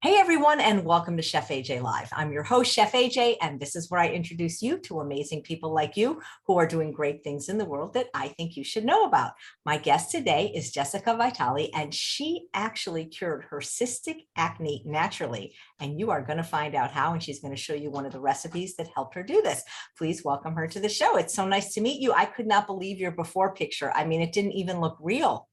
Hey everyone, and welcome to Chef AJ Live. I'm your host, Chef AJ, and this is where I introduce you to amazing people like you who are doing great things in the world that I think you should know about. My guest today is Jessica Vitale, and she actually cured her cystic acne naturally. And you are going to find out how, and she's going to show you one of the recipes that helped her do this. Please welcome her to the show. It's so nice to meet you. I could not believe your before picture. I mean, it didn't even look real.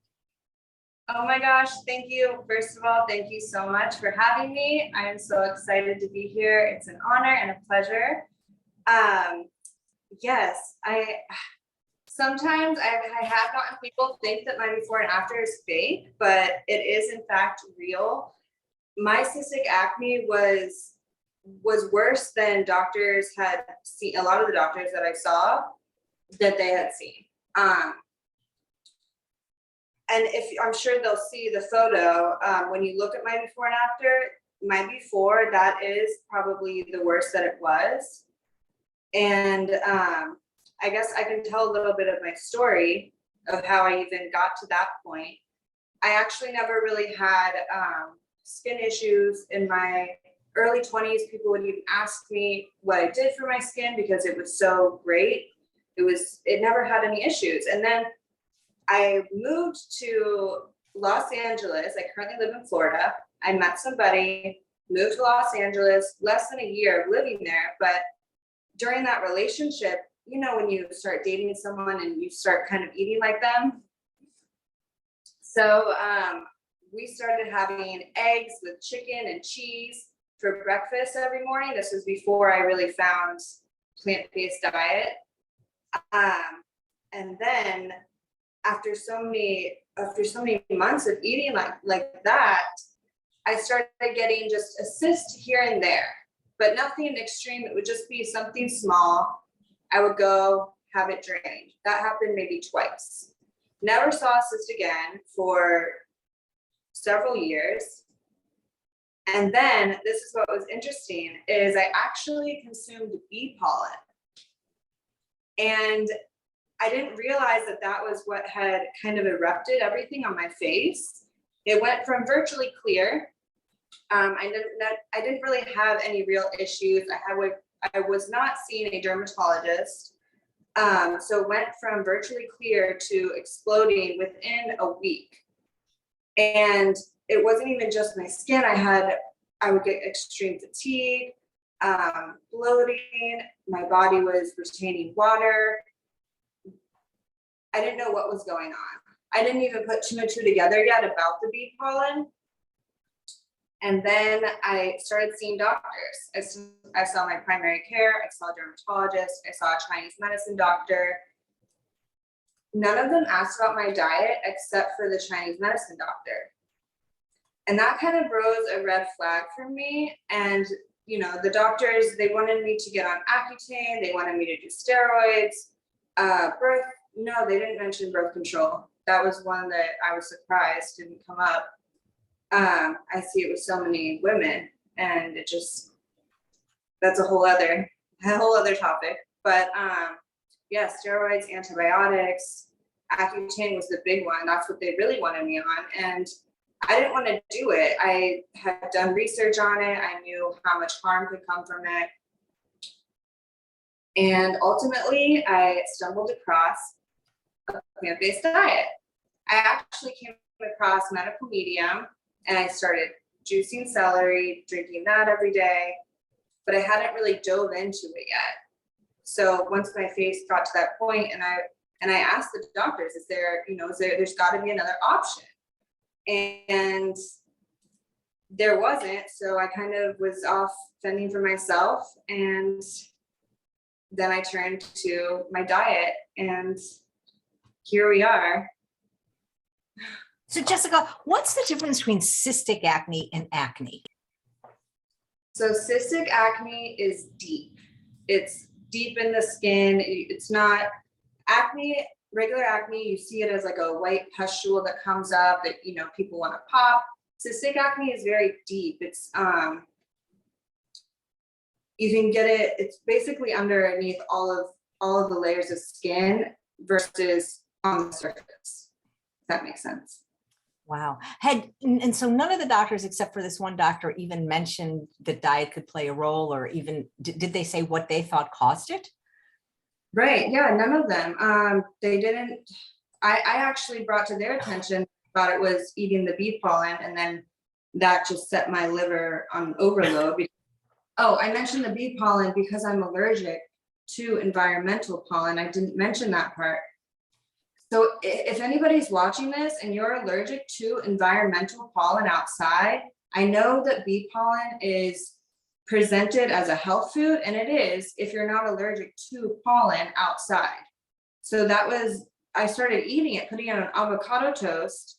Oh my gosh, thank you. First of all, thank you so much for having me. I am so excited to be here. It's an honor and a pleasure. Yes, sometimes I have gotten people think that my before and after is fake, but it is in fact real. My cystic acne was worse than doctors had seen. A lot of the doctors that I saw that they had seen. And I'm sure they'll see the photo when you look at my before and after. My before, that is probably the worst that it was. And I guess I can tell a little bit of my story of how I even got to that point. I actually never really had skin issues in my early 20s. People would even ask me what I did for my skin because it was so great. It never had any issues. And then I moved to Los Angeles. I currently live in Florida. I met somebody, moved to Los Angeles, less than a year of living there. But during that relationship, you know, when you start dating someone and you start kind of eating like them. So we started having eggs with chicken and cheese for breakfast every morning. This was before I really found plant-based diet. And then after so many months of eating like that, I started getting just a cyst here and there, but nothing extreme. It would just be something small. I would go have it drained. That happened maybe twice. Never saw a cyst again for several years. And then this is what was interesting is I actually consumed bee pollen. And I didn't realize that was what had kind of erupted everything on my face. It went from virtually clear. I didn't really have any real issues. I was not seeing a dermatologist. So it went from virtually clear to exploding within a week. And it wasn't even just my skin. I would get extreme fatigue, bloating. My body was retaining water. I didn't know what was going on. I didn't even put two and two together yet about the bee pollen. And then I started seeing doctors. I saw my primary care, I saw a dermatologist, I saw a Chinese medicine doctor. None of them asked about my diet except for the Chinese medicine doctor. And that kind of rose a red flag for me. And you know, the doctors, they wanted me to get on Accutane, they wanted me to do steroids, No, they didn't mention birth control. That was one that I was surprised didn't come up. I see it with so many women, and that's a whole other topic. But yeah, steroids, antibiotics, Accutane was the big one. That's what they really wanted me on, and I didn't want to do it. I had done research on it. I knew how much harm could come from it, and ultimately, I stumbled across a plant-based diet. I actually came across medical medium and I started juicing celery, drinking that every day, but I hadn't really dove into it yet. So once my face got to that point and I asked the doctors, there's got to be another option? And there wasn't. So I kind of was off fending for myself, and then I turned to my diet, and here we are. So Jessica, what's the difference between cystic acne and acne? So cystic acne is deep. It's deep in the skin. It's not acne, regular acne. You see it as like a white pustule that comes up that, you know, people want to pop. Cystic acne is very deep. It's, you can get it, it's basically underneath all of the layers of skin versus on the surface. If that makes sense. Wow. And so none of the doctors, except for this one doctor, even mentioned that diet could play a role, or even did they say what they thought caused it? Right. Yeah. None of them. They didn't. I actually brought to their attention, thought it was eating the bee pollen, and then that just set my liver on overload. Oh, I mentioned the bee pollen because I'm allergic to environmental pollen. I didn't mention that part. So if anybody's watching this and you're allergic to environmental pollen outside, I know that bee pollen is presented as a health food, and it is if you're not allergic to pollen outside. So I started eating it, putting it on avocado toast,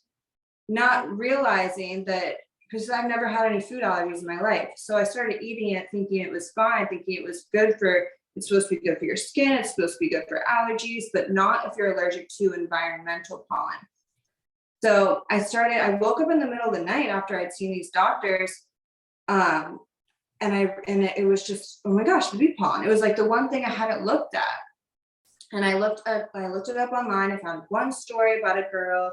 not realizing that, because I've never had any food allergies in my life. So I started eating it thinking it was fine, thinking it was good for, it's supposed to be good for your skin, it's supposed to be good for allergies, but not if you're allergic to environmental pollen. So I woke up in the middle of the night after I'd seen these doctors. It was just, oh my gosh, the bee pollen. It was like the one thing I hadn't looked at. And I looked it up online. I found one story about a girl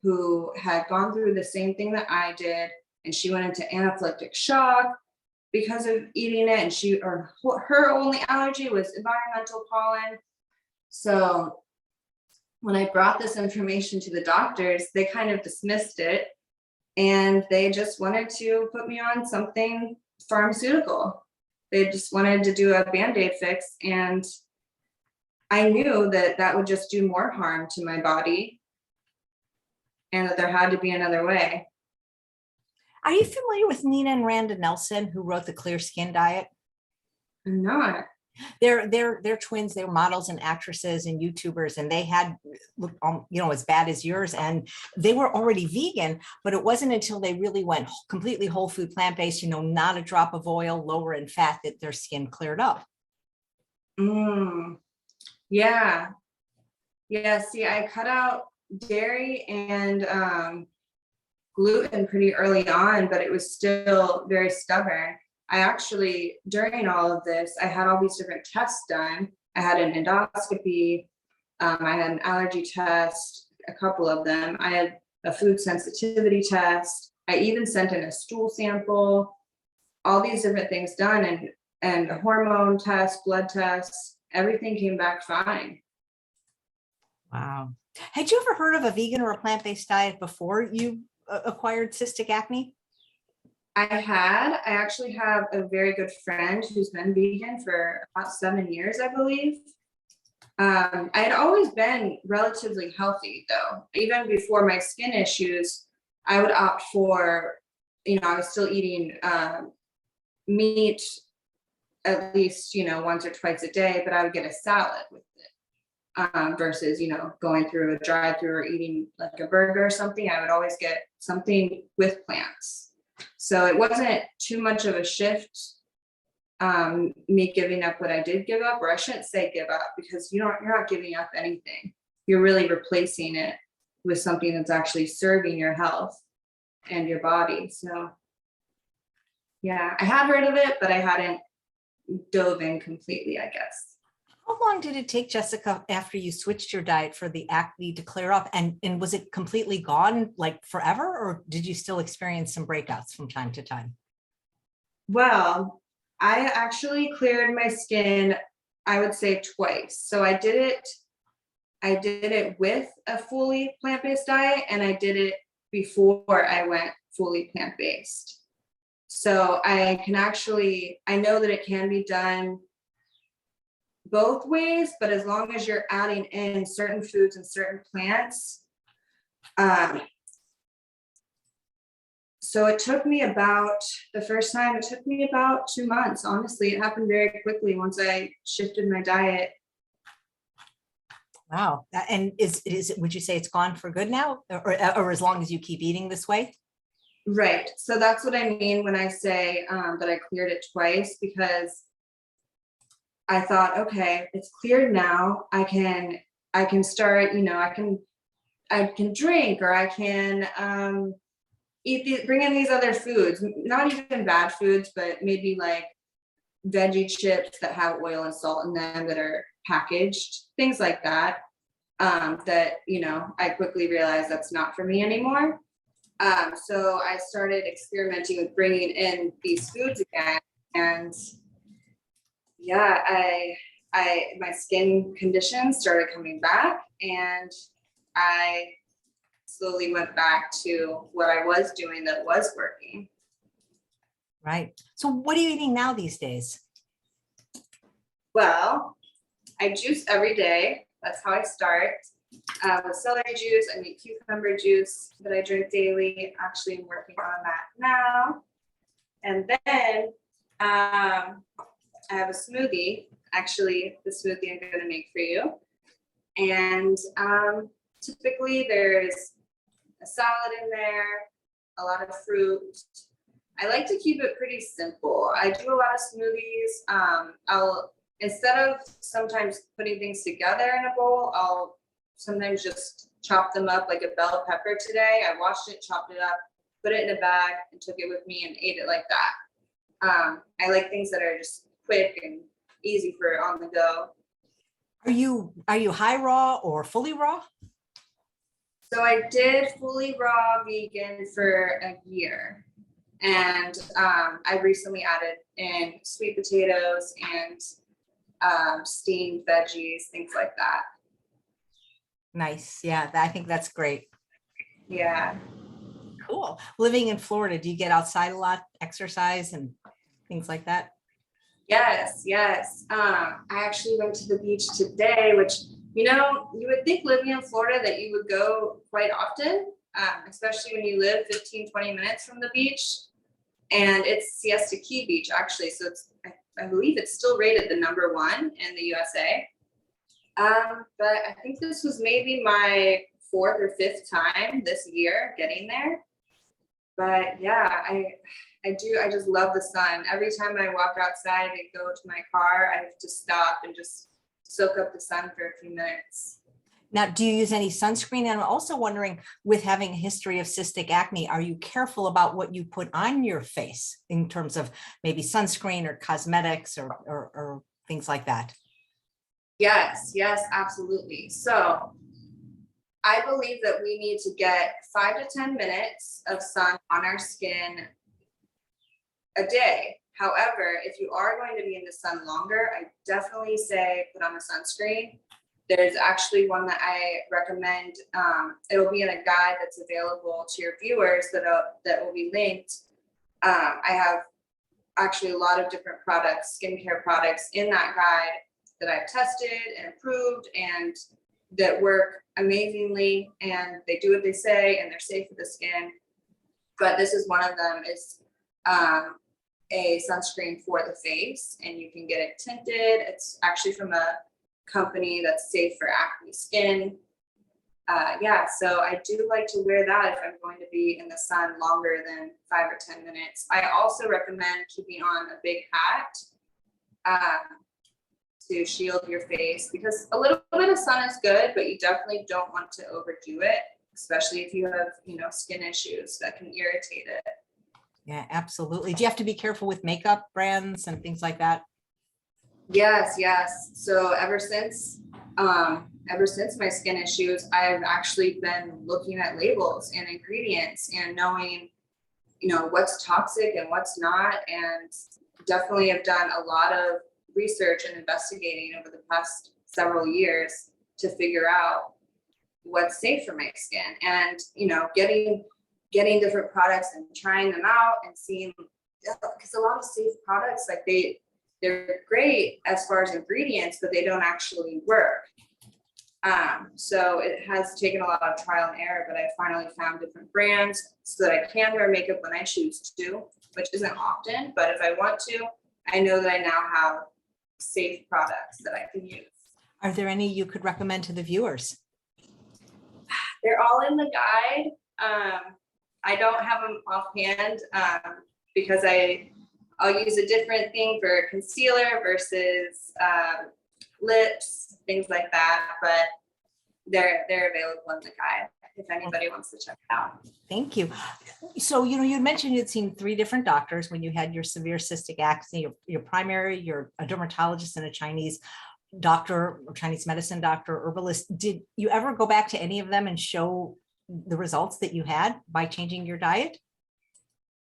who had gone through the same thing that I did, and she went into anaphylactic shock because of eating it, and her only allergy was environmental pollen. So when I brought this information to the doctors, they kind of dismissed it, and they just wanted to put me on something pharmaceutical. They just wanted to do a Band-Aid fix, and I knew that that would just do more harm to my body, and that there had to be another way. Are you familiar with Nina and Randa Nelson, who wrote the Clear Skin Diet? I'm not. They're twins. They were models and actresses and YouTubers, and they had looked, as bad as yours. And they were already vegan, but it wasn't until they really went completely whole food, plant-based, not a drop of oil, lower in fat, that their skin cleared up. Yeah. Yeah. See, I cut out dairy and gluten pretty early on, but it was still very stubborn. I actually, during all of this, I had all these different tests done. I had an endoscopy, I had an allergy test, a couple of them. I had a food sensitivity test. I even sent in a stool sample, all these different things done, and a hormone test, blood tests, everything came back fine. Wow. Had you ever heard of a vegan or a plant-based diet before you acquired cystic acne? I actually have a very good friend who's been vegan for about 7 years, I believe. I had always been relatively healthy though. Even before my skin issues, I would opt for, I was still eating meat at least, once or twice a day, but I would get a salad with it. Versus, going through a drive-through or eating like a burger or something. I would always get something with plants. So it wasn't too much of a shift, me giving up what I did give up, or I shouldn't say give up, because you're not giving up anything. You're really replacing it with something that's actually serving your health and your body. So yeah, I had heard of it, but I hadn't dove in completely, I guess. How long did it take, Jessica, after you switched your diet for the acne to clear up? And was it completely gone, like forever, or did you still experience some breakouts from time to time? Well, I actually cleared my skin, I would say twice. So I did it with a fully plant-based diet, and I did it before I went fully plant-based. So I know that it can be done both ways, but as long as you're adding in certain foods and certain plants. So the first time it took me about 2 months. Honestly, it happened very quickly once I shifted my diet. Wow. And would you say it's gone for good now, or as long as you keep eating this way? Right. So that's what I mean when I say that I cleared it twice, because I thought, okay, it's cleared now. I can start, I can drink, or I can bring in these other foods, not even bad foods, but maybe like veggie chips that have oil and salt in them that are packaged, things like that. I quickly realized that's not for me anymore. So I started experimenting with bringing in these foods again, and yeah, my skin conditions started coming back, and I slowly went back to what I was doing that was working. Right. So what are you eating now these days? Well, I juice every day. That's how I start. With celery juice, I make cucumber juice that I drink daily. Actually, I'm working on that now. And then I have a smoothie, actually, the smoothie I'm going to make for you. And typically there's a salad in there, a lot of fruit. I like to keep it pretty simple. I do a lot of smoothies. I'll, instead of sometimes putting things together in a bowl, I'll sometimes just chop them up like a bell pepper today. I washed it, chopped it up, put it in a bag and took it with me and ate it like that. I like things that are just quick and easy for on the go. Are you high raw or fully raw? So I did fully raw vegan for a year. And I recently added in sweet potatoes and steamed veggies, things like that. Nice. Yeah, I think that's great. Yeah. Cool. Living in Florida, do you get outside a lot, exercise and things like that? Yes, yes. I actually went to the beach today, which, you know, you would think living in Florida that you would go quite often, especially when you live 15, 20 minutes from the beach. And it's Siesta Key Beach, actually. So it's, I believe it's still rated the #1 in the USA. But I think this was maybe my 4th or 5th time this year getting there. But yeah, I just love the sun. Every time I walk outside and go to my car, I have to stop and just soak up the sun for a few minutes. Now, do you use any sunscreen? And I'm also wondering, with having a history of cystic acne, are you careful about what you put on your face in terms of maybe sunscreen or cosmetics or things like that? Yes, yes, absolutely. So I believe that we need to get 5 to 10 minutes of sun on our skin a day. However, if you are going to be in the sun longer, I definitely say put on a sunscreen. There's actually one that I recommend. It'll be in a guide that's available to your viewers that will be linked. I have actually a lot of different products, skincare products in that guide that I've tested and approved and that work amazingly, and they do what they say and they're safe for the skin. But this is one of them. Is a sunscreen for the face, and you can get it tinted. It's actually from a company that's safe for acne skin. Yeah, so I do like to wear that if I'm going to be in the sun longer than 5 or 10 minutes. I also recommend keeping on a big hat to shield your face, because a little bit of sun is good, but you definitely don't want to overdo it, especially if you have, you know, skin issues that can irritate it. Yeah, absolutely. Do you have to be careful with makeup brands and things like that? Yes, yes. So ever since my skin issues, I've actually been looking at labels and ingredients and knowing, you know, what's toxic and what's not, and definitely have done a lot of research and investigating over the past several years to figure out what's safe for my skin, and, you know, getting different products and trying them out and seeing, because a lot of safe products, like they're great as far as ingredients, but they don't actually work. So it has taken a lot of trial and error, but I finally found different brands so that I can wear makeup when I choose to, which isn't often, but if I want to, I know that I now have safe products that I can use. Are there any you could recommend to the viewers? They're all in the guide. I don't have them offhand because I'll use a different thing for concealer versus lips, things like that, but they're available in the guide if anybody wants to check it out. Thank you. So, you know, you mentioned you'd seen 3 different doctors when you had your severe cystic acne, your primary, you're a dermatologist and a Chinese doctor, or Chinese medicine doctor, herbalist. Did you ever go back to any of them and show the results that you had by changing your diet?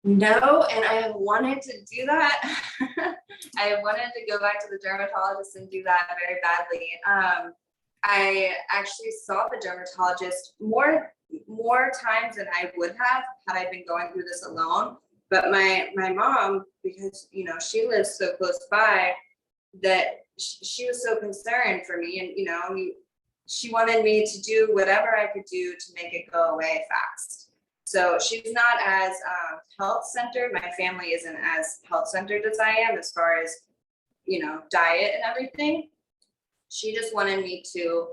No, and I have wanted to do that. I have wanted to go back to the dermatologist and do that very badly. I actually saw the dermatologist more times than I would have had I been going through this alone. But my mom, because she lives so close by, that she was so concerned for me, and she wanted me to do whatever I could do to make it go away fast. So she's not as health centered. My family isn't as health centered as I am as far as diet and everything. She just wanted me to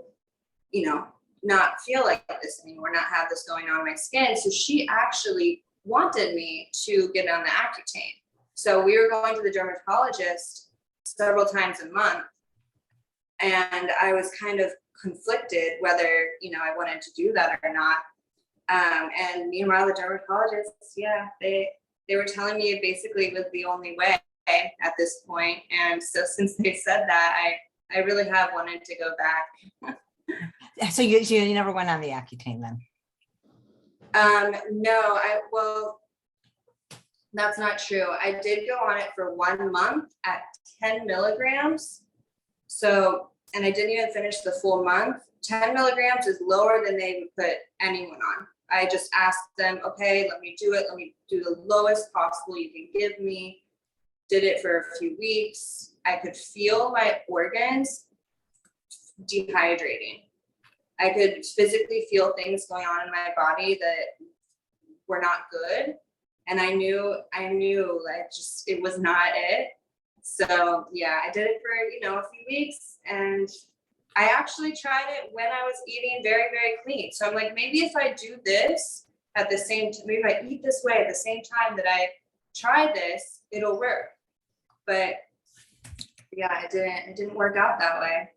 not feel like this anymore, not have this going on in my skin. So she actually wanted me to get on the Accutane. So we were going to the dermatologist several times a month, and I was kind of conflicted whether I wanted to do that or not. And meanwhile, the dermatologists, they were telling me it basically was the only way at this point. And so since they said that, I really have wanted to go back. So you never went on the Accutane then? No, well, that's not true. I did go on it for 1 month at 10 milligrams. So, and I didn't even finish the full month. 10 milligrams is lower than they would put anyone on. I just asked them, okay, let me do it. Let me do the lowest possible you can give me. Did it for a few weeks. I could feel my organs dehydrating. I could physically feel things going on in my body that were not good. And I knew like it was not it. So yeah, I did it for, a few weeks, and I actually tried it when I was eating very, very clean. So I'm like, maybe if I do this at the same time, maybe if I eat this way at the same time that I try this, it'll work. But yeah, it didn't work out that way.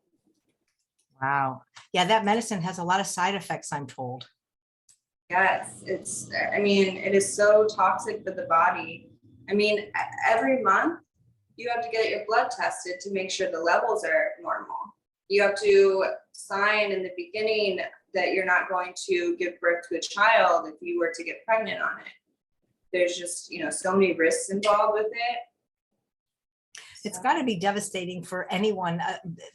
Wow. Yeah, that medicine has a lot of side effects, I'm told. Yes, it is so toxic for the body. Every month you have to get your blood tested to make sure the levels are normal. You have to sign in the beginning that you're not going to give birth to a child if you were to get pregnant on it. There's just, so many risks involved with it. It's got to be devastating for anyone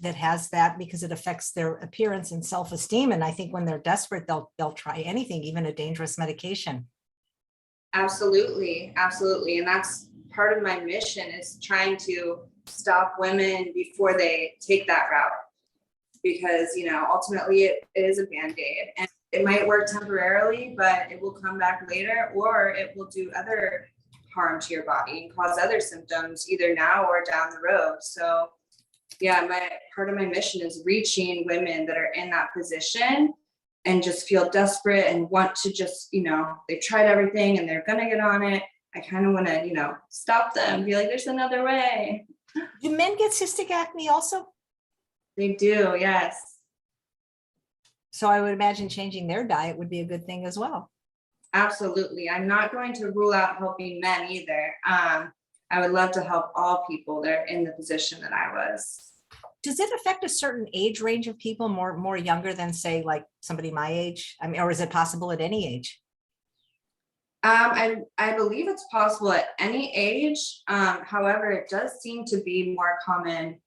that has that, because it affects their appearance and self-esteem. And I think when they're desperate, they'll try anything, even a dangerous medication. Absolutely. Absolutely. And that's part of my mission, is trying to stop women before they take that route. Because, ultimately it is a Band-Aid, and it might work temporarily, but it will come back later, or it will do other harm to your body and cause other symptoms either now or down the road. So yeah, part of my mission is reaching women that are in that position and just feel desperate and want to just, they've tried everything and they're going to get on it. I kind of want to, stop them, be like, there's another way. Do men get cystic acne also? They do, yes. So I would imagine changing their diet would be a good thing as well. Absolutely. I'm not going to rule out helping men either. I would love to help all people that are in the position that I was. Does it affect a certain age range of people, more younger than, say, like somebody my age? Or is it possible at any age? I believe it's possible at any age. However, it does seem to be more common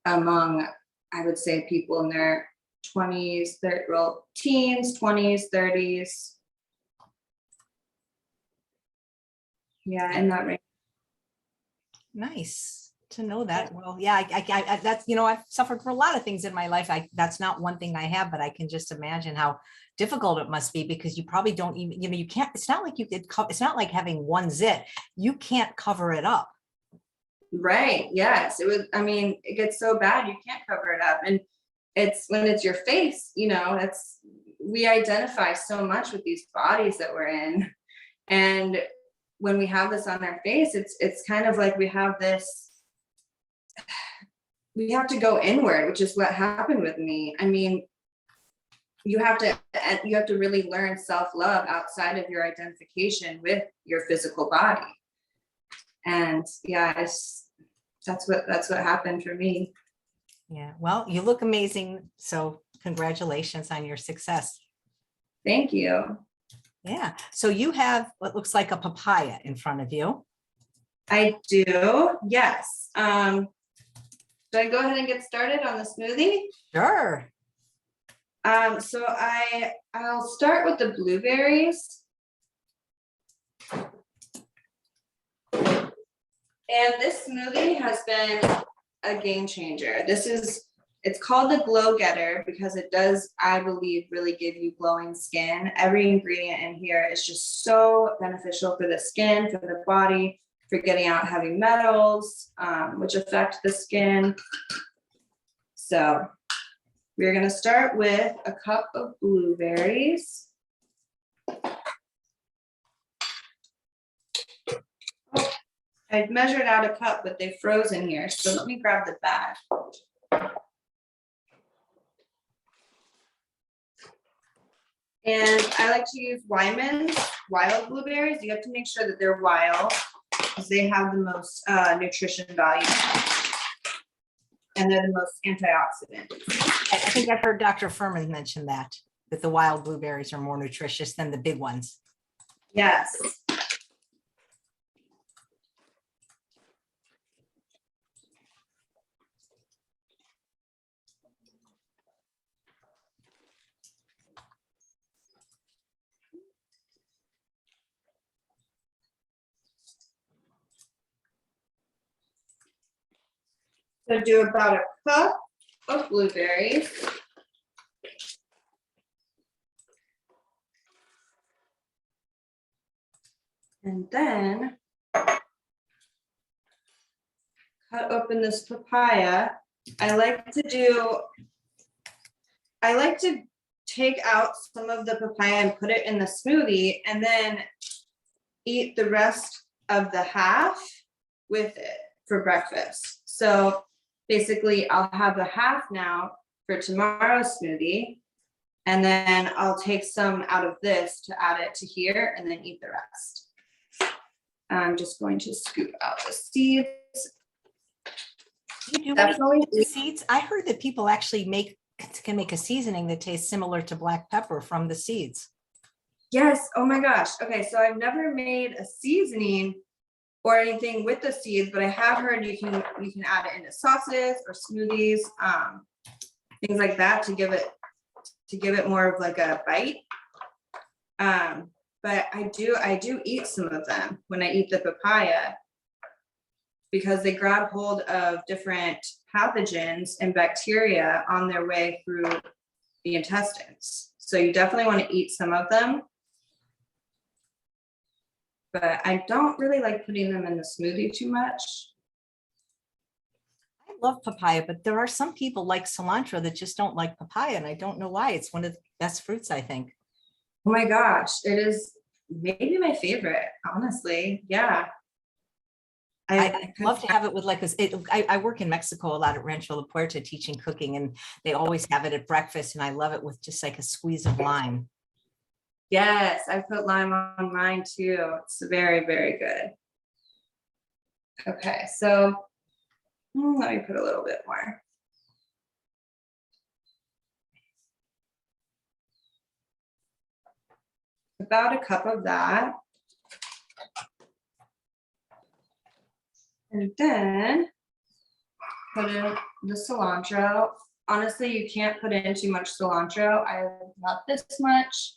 among, I would say, people in their 20s, teens, 20s, 30s. Yeah, in that range. Nice to know that. Well, yeah, I that's, I've suffered for a lot of things in my life. That's not one thing I have, but I can just imagine how difficult it must be, because you probably don't even, you can't, it's not like it's not like having one zit. You can't cover it up. Right. Yes. It gets so bad you can't cover it up. And it's when it's your face, we identify so much with these bodies that we're in. And when we have this on our face, it's kind of like we have to go inward, which is what happened with me. You have to really learn self-love outside of your identification with your physical body. And yeah, that's what happened for me. Yeah. Well, you look amazing. So congratulations on your success. Thank you. Yeah. So you have what looks like a papaya in front of you. I do, yes. Should I go ahead and get started on the smoothie? Sure. So I'll start with the blueberries. And this smoothie has been a game changer. It's called the Glow Getter because it does, I believe, really give you glowing skin. Every ingredient in here is just so beneficial for the skin, for the body, for getting out heavy metals, which affect the skin. So we're gonna start with a cup of blueberries. Oh, I measured out a cup, but they froze in here. So let me grab the bag. And I like to use Wyman's wild blueberries. You have to make sure that they're wild because they have the most nutrition value. And they're the most antioxidant. I think I've heard Dr. Furman mention that the wild blueberries are more nutritious than the big ones. Yes. So do about a cup of blueberries. And then cut open this papaya. I like to take out some of the papaya and put it in the smoothie and then eat the rest of the half with it for breakfast. So basically I'll have a half now for tomorrow's smoothie. And then I'll take some out of this to add it to here and then eat the rest. I'm just going to scoop out the seeds. You do definitely the seeds. I heard that people actually can make a seasoning that tastes similar to black pepper from the seeds. Yes. Oh my gosh. Okay. So I've never made a seasoning or anything with the seeds, but I have heard you can add it into sauces or smoothies, things like that to give it more of like a bite. But I do eat some of them when I eat the papaya because they grab hold of different pathogens and bacteria on their way through the intestines. So you definitely want to eat some of them. But I don't really like putting them in the smoothie too much. I love papaya, but there are some people like cilantro that just don't like papaya, and I don't know why. It's one of the best fruits, I think. Oh my gosh, it is maybe my favorite, honestly. Yeah. I'd love to have it with like this. I work in Mexico a lot at Rancho La Puerta teaching cooking, and they always have it at breakfast, and I love it with just like a squeeze of lime. Yes, I put lime on mine too. It's very, very good. Okay, so let me put a little bit more. About a cup of that. And then put in the cilantro. Honestly, you can't put in too much cilantro. I love this much.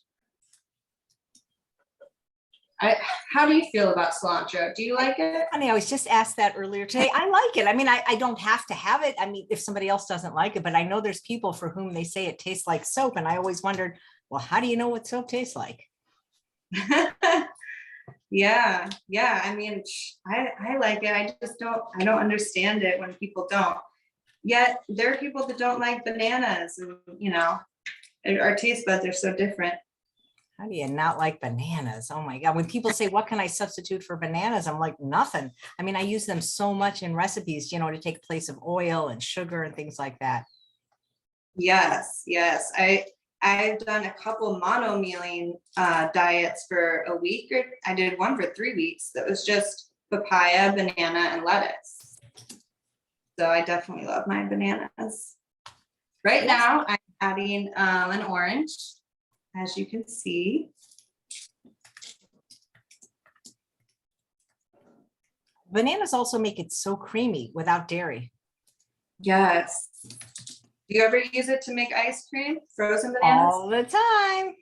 How do you feel about cilantro? Do you like it? Funny, I was just asked that earlier today. I like it. I mean, I don't have to have it. I mean, if somebody else doesn't like it, but I know there's people for whom they say it tastes like soap. And I always wondered, well, how do you know what soap tastes like? Yeah. I mean, I like it. I don't understand it when people don't. Yet there are people that don't like bananas, and our taste buds are so different. How do you not like bananas? Oh my God. When people say, what can I substitute for bananas? I'm like, nothing. I mean, I use them so much in recipes, to take place of oil and sugar and things like that. Yes. I've done a couple mono mealing diets for a week, or I did one for 3 weeks that was just papaya, banana, and lettuce. So I definitely love my bananas. Right now, I'm adding an orange. as you can see. Bananas also make it so creamy without dairy. Yes. Do you ever use it to make ice cream? Frozen bananas? All the time.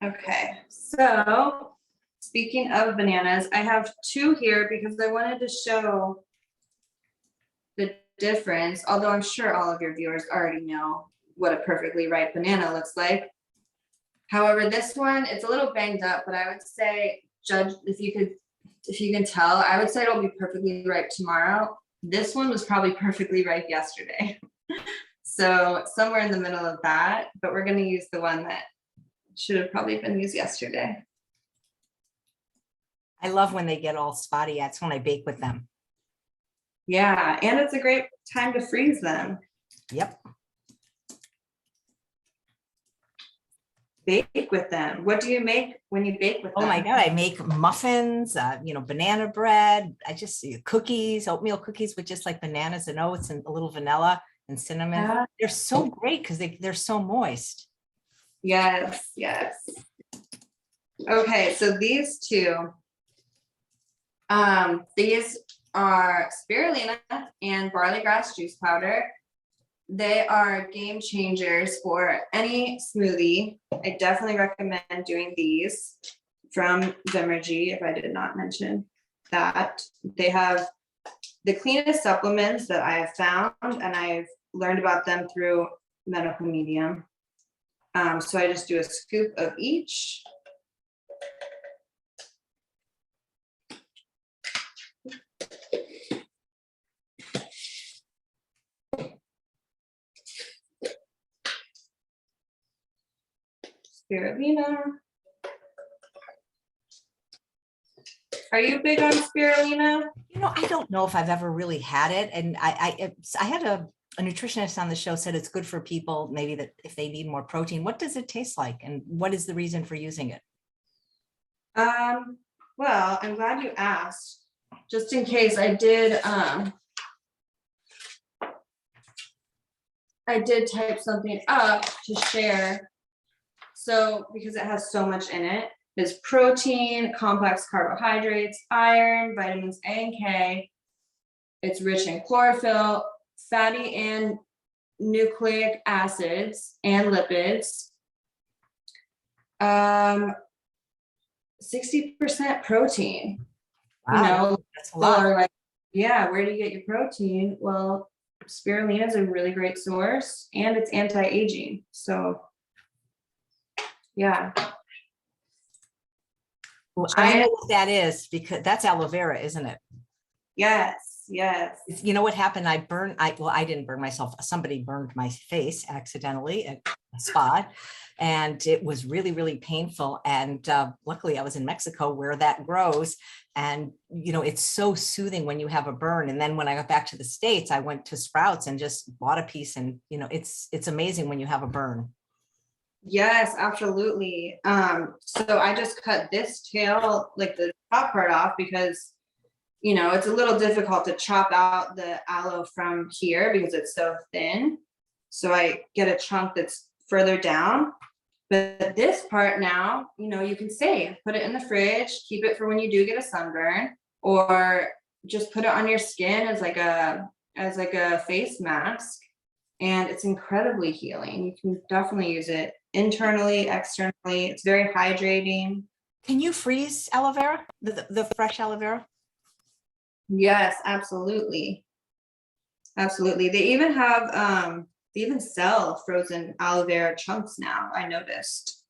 Okay, so speaking of bananas, I have two here because I wanted to show the difference, although I'm sure all of your viewers already know what a perfectly ripe banana looks like. However, this one, it's a little banged up, but I would say, judge, if you can tell, I would say it'll be perfectly ripe tomorrow. This one was probably perfectly ripe yesterday. So somewhere in the middle of that, but we're gonna use the one that should have probably been used yesterday. I love when they get all spotty. That's when I bake with them. Yeah, and it's a great time to freeze them. Yep. Bake with them. What do you make when you bake with them? Oh my God, I make muffins, banana bread. I just cookies, oatmeal cookies with just like bananas and oats and a little vanilla and cinnamon. Yeah. They're so great because they're so moist. Yes, yes. Okay, so these two, these are spirulina and barley grass juice powder. They are game changers for any smoothie. I definitely recommend doing these from Vimergy, if I did not mention that. They have the cleanest supplements that I have found, and I've learned about them through medical medium. So I just do a scoop of each. Spirulina. Are you big on spirulina? I don't know if I've ever really had it. And I had a nutritionist on the show said it's good for people, maybe that if they need more protein. What does it taste like? And what is the reason for using it? Well, I'm glad you asked. Just in case I did type something up to share. So because it has so much in it, there's protein, complex carbohydrates, iron, vitamins A and K. It's rich in chlorophyll, fatty and nucleic acids, and lipids. 60% protein. Wow, that's a lot. Like, yeah, where do you get your protein? Well, spirulina is a really great source, and it's anti-aging. So, yeah. Well, I know what that is because that's aloe vera, isn't it? Yes, yes. You know what happened? I didn't burn myself. Somebody burned my face accidentally at a spot, and it was really, really painful. And luckily I was in Mexico where that grows. And, it's so soothing when you have a burn. And then when I got back to the States, I went to Sprouts and just bought a piece. And, it's amazing when you have a burn. Yes, absolutely. So I just cut this tail, like the top part off because, it's a little difficult to chop out the aloe from here because it's so thin. So I get a chunk that's further down. But this part now, you can save, put it in the fridge, keep it for when you do get a sunburn, or just put it on your skin as like a face mask. And it's incredibly healing. You can definitely use it internally, externally. It's very hydrating. Can you freeze aloe vera, the fresh aloe vera? Yes, absolutely. Absolutely. They even sell frozen aloe vera chunks now, I noticed.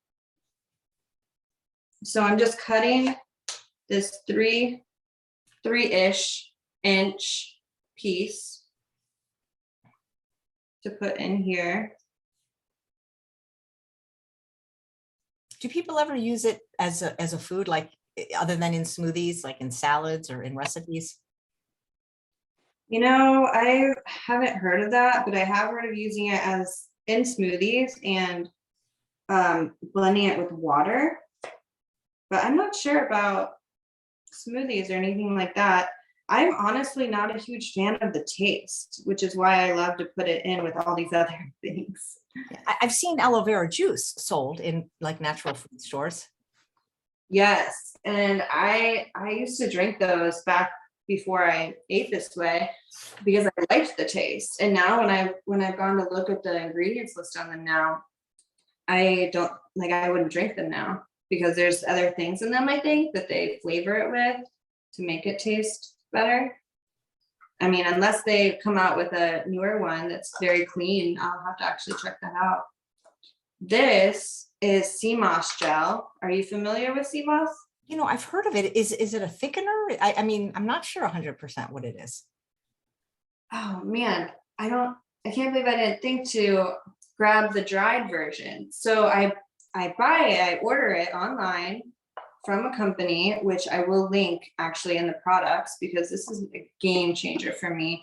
So I'm just cutting this 3-ish inch piece to put in here. Do people ever use it as a food, like other than in smoothies, like in salads or in recipes? I haven't heard of that, but I have heard of using it as in smoothies and blending it with water. But I'm not sure about smoothies or anything like that. I'm honestly not a huge fan of the taste, which is why I love to put it in with all these other things. I've seen aloe vera juice sold in like natural food stores. Yes, and I used to drink those back before I ate this way because I liked the taste. And now when I've gone to look at the ingredients list on them now, I don't like I wouldn't drink them now because there's other things in them I think that they flavor it with to make it taste better. I mean, unless they come out with a newer one that's very clean, I'll have to actually check that out. This is sea moss gel. Are you familiar with sea moss? You know, I've heard of it. Is it a thickener? I mean, I'm not sure 100% what it is. Oh man, I can't believe I didn't think to grab the dried version. So I buy it, I order it online from a company, which I will link actually in the products because this is a game changer for me.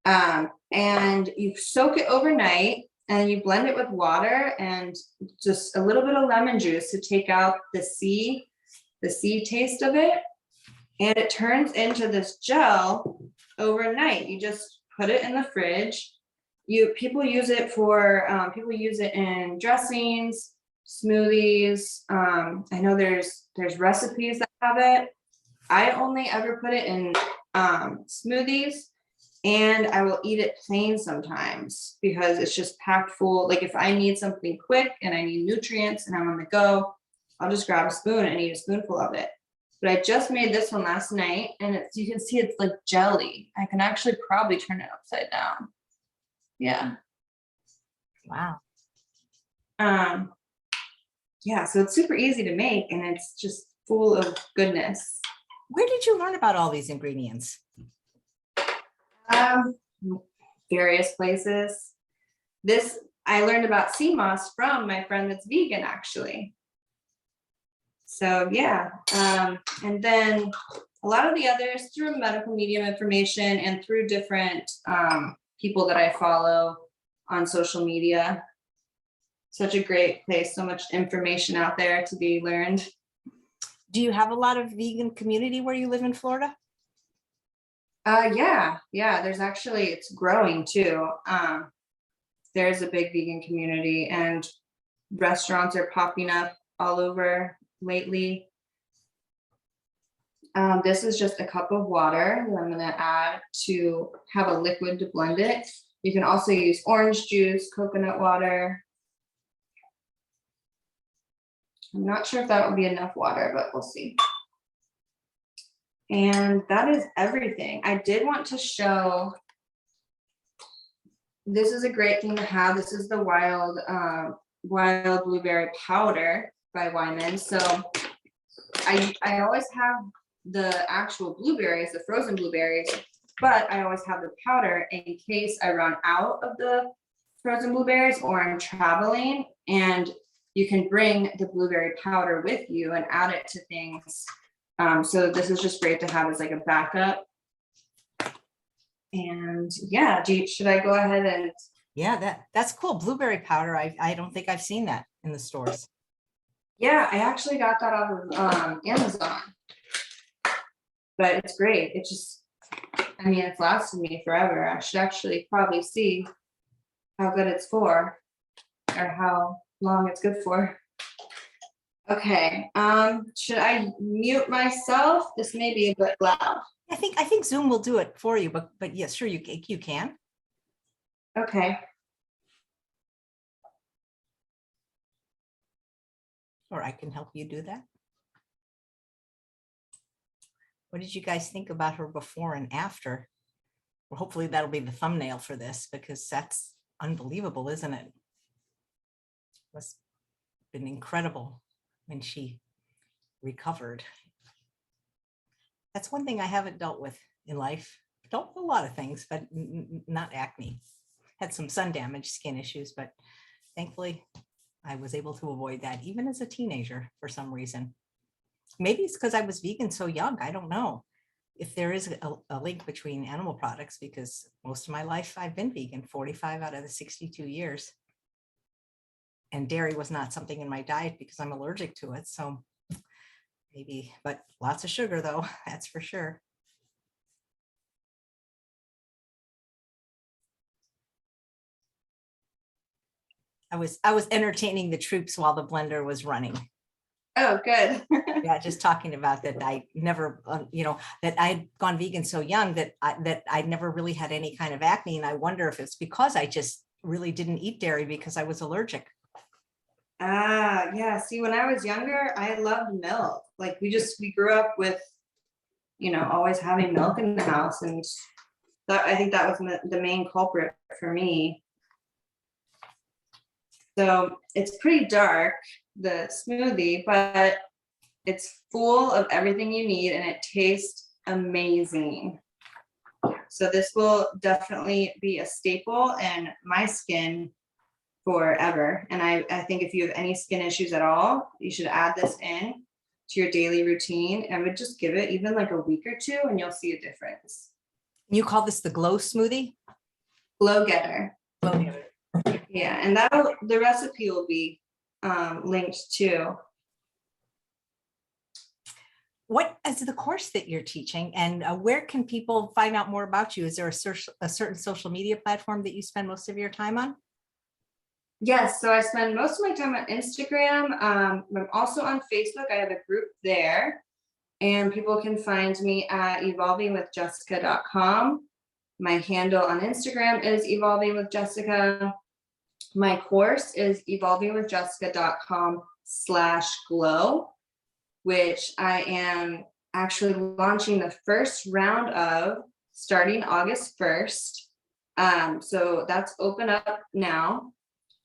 And you soak it overnight and you blend it with water and just a little bit of lemon juice to take out the sea taste of it. And it turns into this gel overnight. You just put it in the fridge. People use it in dressings, smoothies. I know there's recipes that have it. I only ever put it in smoothies, and I will eat it plain sometimes because it's just packed full. Like if I need something quick and I need nutrients and I'm on the go, I'll just grab a spoon and eat a spoonful of it. But I just made this one last night and you can see it's like jelly. I can actually probably turn it upside down. Yeah. Wow. Yeah, so it's super easy to make and it's just full of goodness. Where did you learn about all these ingredients? Various places. I learned about sea moss from my friend that's vegan actually. So yeah, and then a lot of the others through medical medium information and through different people that I follow on social media. Such a great place, so much information out there to be learned. Do you have a lot of vegan community where you live in Florida? Yeah, it's growing too. There's a big vegan community and restaurants are popping up all over lately. This is just a cup of water that I'm gonna add to have a liquid to blend it. You can also use orange juice, coconut water. I'm not sure if that will be enough water, but we'll see. And that is everything. I did want to show, this is a great thing to have. This is the wild blueberry powder by Wyman. So I always have the actual blueberries, the frozen blueberries, but I always have the powder in case I run out of the frozen blueberries or I'm traveling, and you can bring the blueberry powder with you and add it to things. So this is just great to have as like a backup. And yeah, should I go ahead and? Yeah, that's cool. Blueberry powder. I don't think I've seen that in the stores. Yeah, I actually got that off of Amazon. But it's great. It just, I mean, it's lasted me forever. I should actually probably see how good it's for or how long it's good for. Okay, should I mute myself? This may be a bit loud. I think Zoom will do it for you, but yes, sure, you can. Okay. Or I can help you do that. What did you guys think about her before and after? Well, hopefully that'll be the thumbnail for this because that's unbelievable, isn't it? It's been incredible when she recovered. That's one thing I haven't dealt with in life. Dealt with a lot of things, but not acne. Had some sun damage, skin issues, but thankfully I was able to avoid that even as a teenager for some reason. Maybe it's because I was vegan so young. I don't know if there is a link between animal products because most of my life I've been vegan, 45 out of the 62 years. And dairy was not something in my diet because I'm allergic to it. So maybe, but lots of sugar though, that's for sure. I was entertaining the troops while the blender was running. Oh, good. Yeah, just talking about that. I never, that I had gone vegan so young that I never really had any kind of acne. And I wonder if it's because I just really didn't eat dairy because I was allergic. Ah, yeah. See, when I was younger, I loved milk. Like we grew up with, always having milk in the house. And I think that was the main culprit for me. So it's pretty dark, the smoothie, but it's full of everything you need and it tastes amazing. So this will definitely be a staple in my skin forever. And I think if you have any skin issues at all, you should add this in to your daily routine and would just give it even like a week or two and you'll see a difference. You call this the glow smoothie? Glow Getter. Glow Getter. Yeah, and the recipe will be linked too. What is the course that you're teaching, and where can people find out more about you? Is there a certain social media platform that you spend most of your time on? Yes, so I spend most of my time on Instagram. I'm also on Facebook. I have a group there, and people can find me at evolvingwithjessica.com. My handle on Instagram is evolvingwithjessica. My course is evolvingwithjessica.com/glow, which I am actually launching the first round of starting August 1st. So that's open up now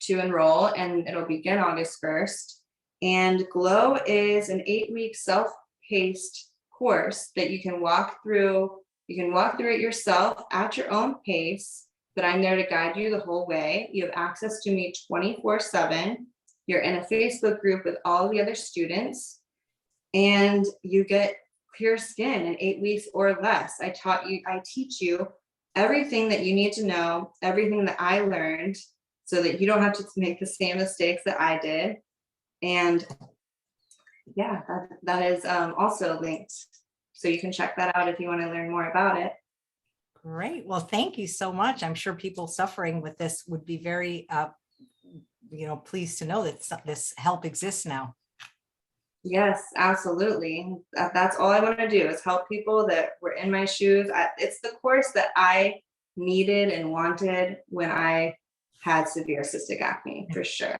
to enroll and it'll begin August 1st. And Glow is an 8-week self-paced course that you can walk through. You can walk through it yourself at your own pace, but I'm there to guide you the whole way. You have access to me 24/7. You're in a Facebook group with all the other students and you get clear skin in 8 weeks or less. I teach you everything that you need to know, everything that I learned so that you don't have to make the same mistakes that I did. And yeah, that is also linked. So you can check that out if you want to learn more about it. Great. Well, thank you so much. I'm sure people suffering with this would be very, pleased to know that this help exists now. Yes, absolutely. That's all I want to do is help people that were in my shoes. It's the course that I needed and wanted when I had severe cystic acne, for sure.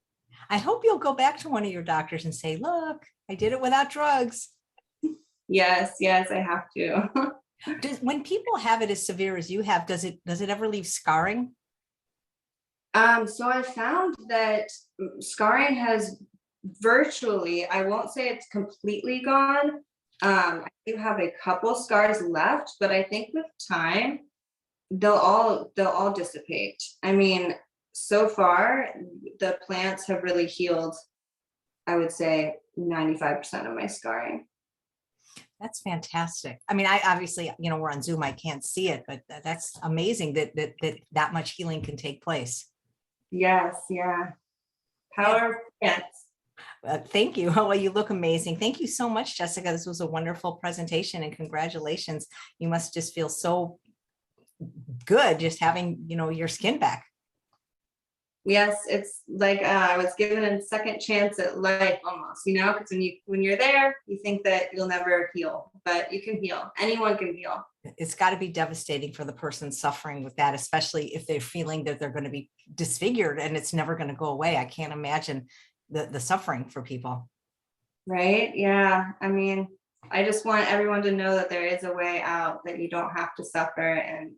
I hope you'll go back to one of your doctors and say, look, I did it without drugs. Yes, I have to. When people have it as severe as you have, does it ever leave scarring? So I found that scarring has virtually, I won't say it's completely gone. I do have a couple scars left, but I think with time, they'll all dissipate. I mean, so far, the plants have really healed, I would say 95% of my scarring. That's fantastic. I mean, I obviously, we're on Zoom, I can't see it, but that's amazing that much healing can take place. Yes, yeah. Power of plants. Thank you. Well, you look amazing. Thank you so much, Jessica. This was a wonderful presentation and congratulations. You must just feel so good just having, your skin back. Yes, it's like I was given a second chance at life almost, because when you're there, you think that you'll never heal, but you can heal. Anyone can heal. It's got to be devastating for the person suffering with that, especially if they're feeling that they're going to be disfigured and it's never going to go away. I can't imagine the suffering for people. Right? Yeah. I mean, I just want everyone to know that there is a way out, that you don't have to suffer, and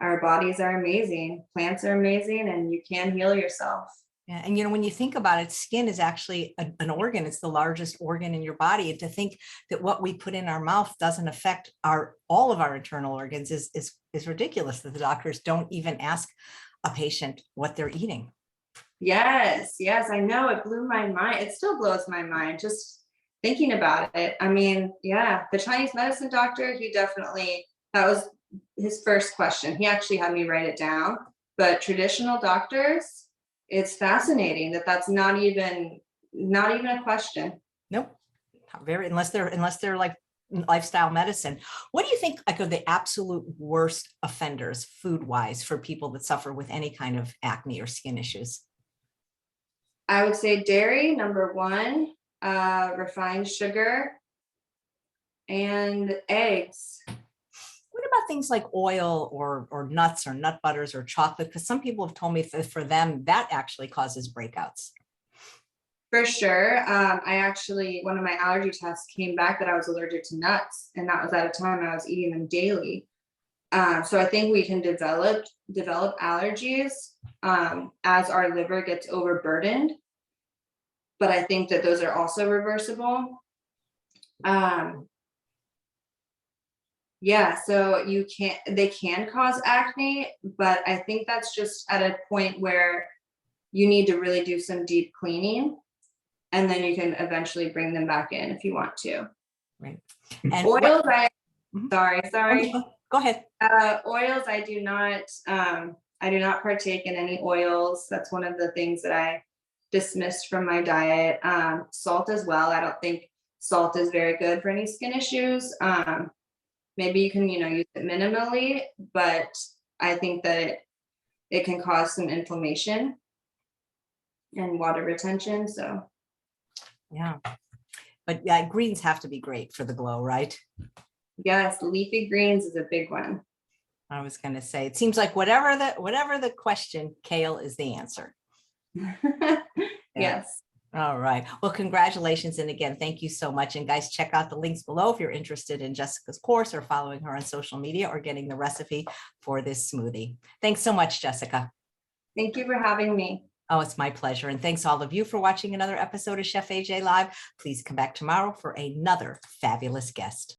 our bodies are amazing. Plants are amazing, and you can heal yourself. Yeah, and when you think about it, skin is actually an organ. It's the largest organ in your body. And to think that what we put in our mouth doesn't affect all of our internal organs is ridiculous. That the doctors don't even ask a patient what they're eating. Yes, I know. It blew my mind. It still blows my mind just thinking about it. I mean, yeah, the Chinese medicine doctor, that was his first question. He actually had me write it down. But traditional doctors, it's fascinating that that's not even a question. Nope. Unless they're like lifestyle medicine. What do you think are the absolute worst offenders food wise for people that suffer with any kind of acne or skin issues? I would say dairy, number one, refined sugar, and eggs. What about things like oil or nuts or nut butters or chocolate? Because some people have told me that for them, that actually causes breakouts. For sure. One of my allergy tests came back that I was allergic to nuts, and that was at a time I was eating them daily. So I think we can develop allergies as our liver gets overburdened, but I think that those are also reversible. Yeah, so they can cause acne, but I think that's just at a point where you need to really do some deep cleaning, and then you can eventually bring them back in if you want to. Right. And oils, Mhm. sorry. Go ahead. Oils, I do not partake in any oils. That's one of the things that I dismissed from my diet. Salt as well. I don't think salt is very good for any skin issues. Maybe you can, use it minimally, but I think that it can cause some inflammation and water retention. So Yeah. But yeah, greens have to be great for the glow, right? yes, leafy greens is a big one. I was going to say, it seems like whatever the question, kale is the answer. Yes. All right. Well, congratulations. And again, thank you so much. And guys, check out the links below if you're interested in Jessica's course or following her on social media or getting the recipe for this smoothie. Thanks so much, Jessica. Thank you for having me. Oh, it's my pleasure. And thanks all of you for watching another episode of Chef AJ Live. Please come back tomorrow for another fabulous guest.